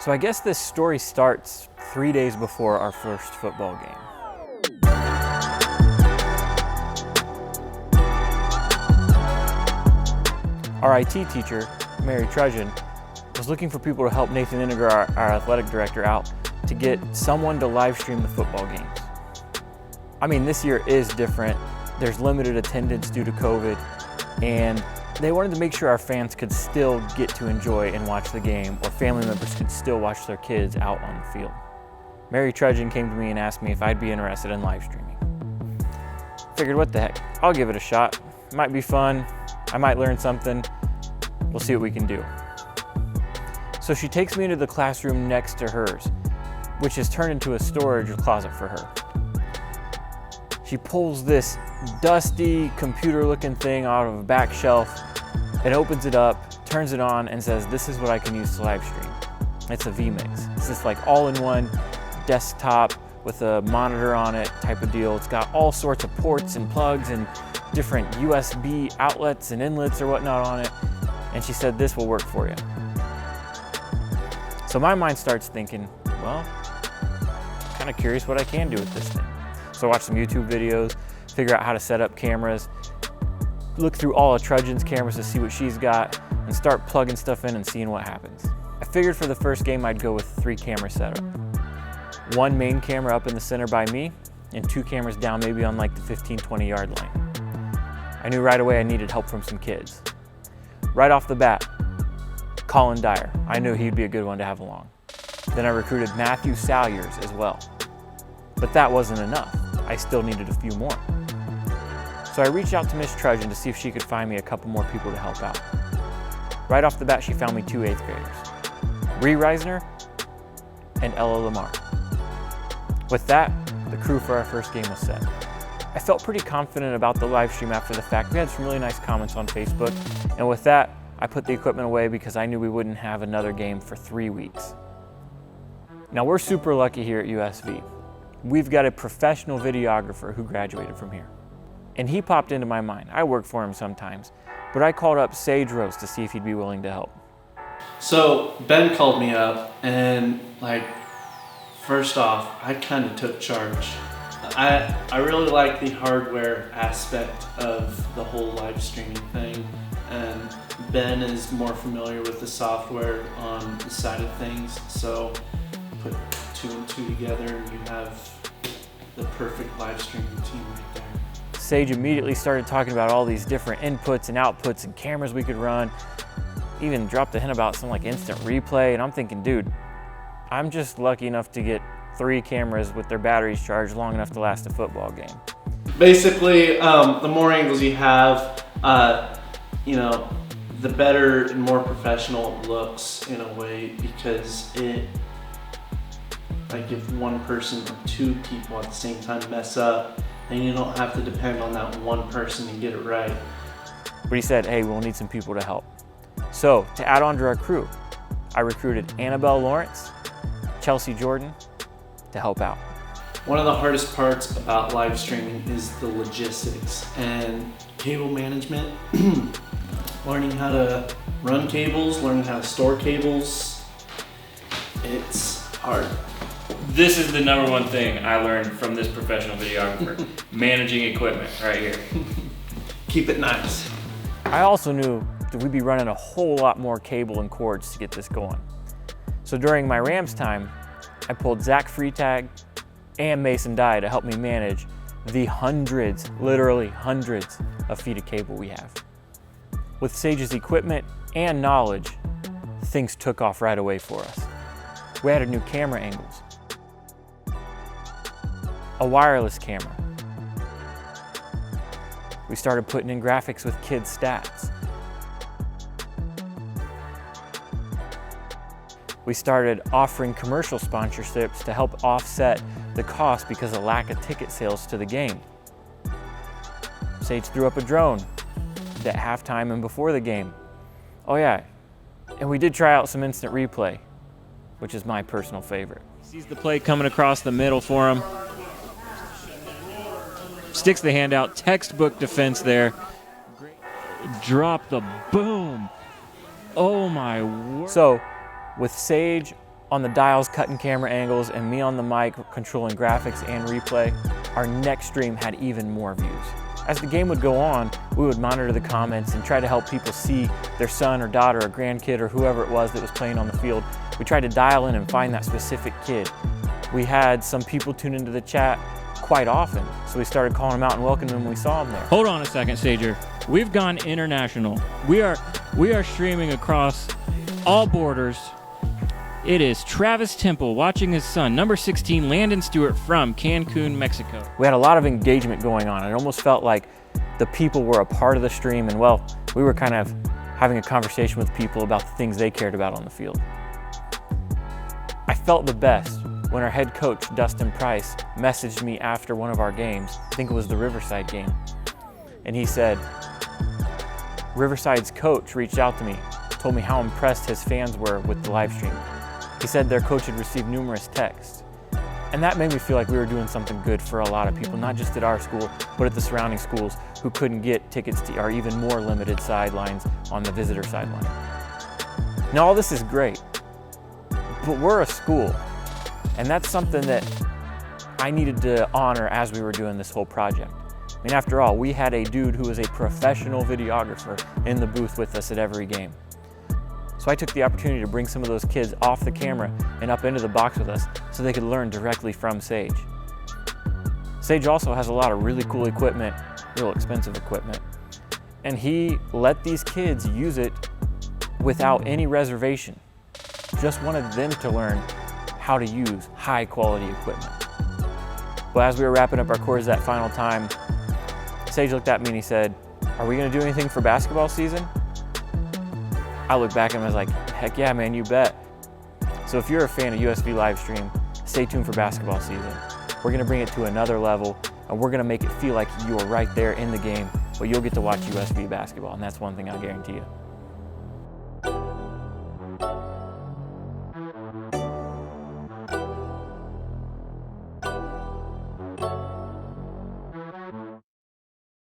So I guess this story starts 3 days before our first football game. Our IT teacher, Mary Trudgeon, was looking for people to help Nathan Iniger, our athletic director, out to get someone to live stream the football games. I mean, this year is different. There's limited attendance due to COVID, and they wanted to make sure our fans could still get to enjoy and watch the game, or family members could still watch their kids out on the field. Mary Trudgeon came to me and asked me if I'd be interested in live streaming. Figured, what the heck, I'll give it a shot. It might be fun, I might learn something. We'll see what we can do. So she takes me into the classroom next to hers, which is turned into a storage closet for her. She pulls this dusty computer-looking thing out of a back shelf and opens it up, turns it on, and says, "This is what I can use to live stream." It's a vMix. It's this like all-in-one desktop with a monitor on it type of deal. It's got all sorts of ports and plugs and different USB outlets and inlets or whatnot on it. And she said, "This will work for you." So my mind starts thinking, well, kind of curious what I can do with this thing. So I watch some YouTube videos, figure out how to set up cameras, look through all of Trudgeon's cameras to see what she's got, and start plugging stuff in and seeing what happens. I figured for the first game I'd go with a 3-camera setup. 1 main camera up in the center by me, and 2 cameras down maybe on like the 15-20 yard line. I knew right away I needed help from some kids. Right off the bat, Colin Dyer. I knew he'd be a good one to have along. Then I recruited Matthew Salyers as well. But that wasn't enough. I still needed a few more. So I reached out to Miss Trudgeon to see if she could find me a couple more people to help out. Right off the bat, she found me 2 8th graders, Bree Reisner and Ella Lamar. With that, the crew for our first game was set. I felt pretty confident about the live stream after the fact. We had some really nice comments on Facebook, and with that, I put the equipment away because I knew we wouldn't have another game for 3 weeks. Now, we're super lucky here at USV. We've got a professional videographer who graduated from here. And he popped into my mind. I work for him sometimes, but I called up Sage Rose to see if he'd be willing to help. So Ben called me up, and first off, I kind of took charge. I really like the hardware aspect of the whole live streaming thing, and Ben is more familiar with the software on the side of things, so put 2 and 2 together and you have the perfect live streaming team right there. Sage immediately started talking about all these different inputs and outputs and cameras we could run. Even dropped a hint about some instant replay, and I'm thinking, dude, I'm just lucky enough to get 3 cameras with their batteries charged long enough to last a football game. Basically, the more angles you have, the better and more professional it looks in a way, because if one person or 2 people at the same time mess up, then you don't have to depend on that one person to get it right. But he said, hey, we'll need some people to help. So to add on to our crew, I recruited Annabelle Lawrence, Chelsea Jordan to help out. One of the hardest parts about live streaming is the logistics and cable management. Learning how to run cables, learning how to store cables, it's hard. This is the number one thing I learned from this professional videographer. Managing equipment right here. Keep it nice. I also knew that we'd be running a whole lot more cable and cords to get this going. So during my Rams time, I pulled Zach Freetag and Mason Dye to help me manage the hundreds, literally hundreds of feet of cable we have. With Sage's equipment and knowledge, things took off right away for us. We added new camera angles, a wireless camera. We started putting in graphics with kids' stats. We started offering commercial sponsorships to help offset the cost because of lack of ticket sales to the game. Sage threw up a drone at halftime and before the game. Oh yeah, and we did try out some instant replay, which is my personal favorite. Sees the play coming across the middle for him. Sticks the hand out, textbook defense there. Drop the boom. Oh my word. So with Sage on the dials cutting camera angles and me on the mic controlling graphics and replay, our next stream had even more views. As the game would go on, we would monitor the comments and try to help people see their son or daughter or grandkid or whoever it was that was playing on the field. We tried to dial in and find that specific kid. We had some people tune into the chat quite often, so we started calling them out and welcoming them when we saw them there. Hold on a second, Sager. We've gone international. We are streaming across all borders. It is Travis Temple watching his son, number 16, Landon Stewart from Cancun, Mexico. We had a lot of engagement going on. It almost felt like the people were a part of the stream, and well, we were kind of having a conversation with people about the things they cared about on the field. I felt the best when our head coach, Dustin Price, messaged me after one of our games. I think it was the Riverside game. And he said, Riverside's coach reached out to me, told me how impressed his fans were with the live stream. He said their coach had received numerous texts. And that made me feel like we were doing something good for a lot of people, not just at our school, but at the surrounding schools who couldn't get tickets to our even more limited sidelines on the visitor sideline. Now, all this is great, but we're a school, and that's something that I needed to honor as we were doing this whole project. I mean, after all, we had a dude who was a professional videographer in the booth with us at every game. So I took the opportunity to bring some of those kids off the camera and up into the box with us so they could learn directly from Sage. Sage also has a lot of really cool equipment, real expensive equipment, and he let these kids use it without any reservation. Just wanted them to learn how to use high quality equipment. Well, as we were wrapping up our course that final time, Sage looked at me and he said, "Are we gonna do anything for basketball season?" I looked back at him and I was like, heck yeah, man, you bet. So if you're a fan of USV Livestream, stay tuned for basketball season. We're gonna bring it to another level, and we're gonna make it feel like you are right there in the game, but you'll get to watch USV basketball, and that's one thing I'll guarantee you.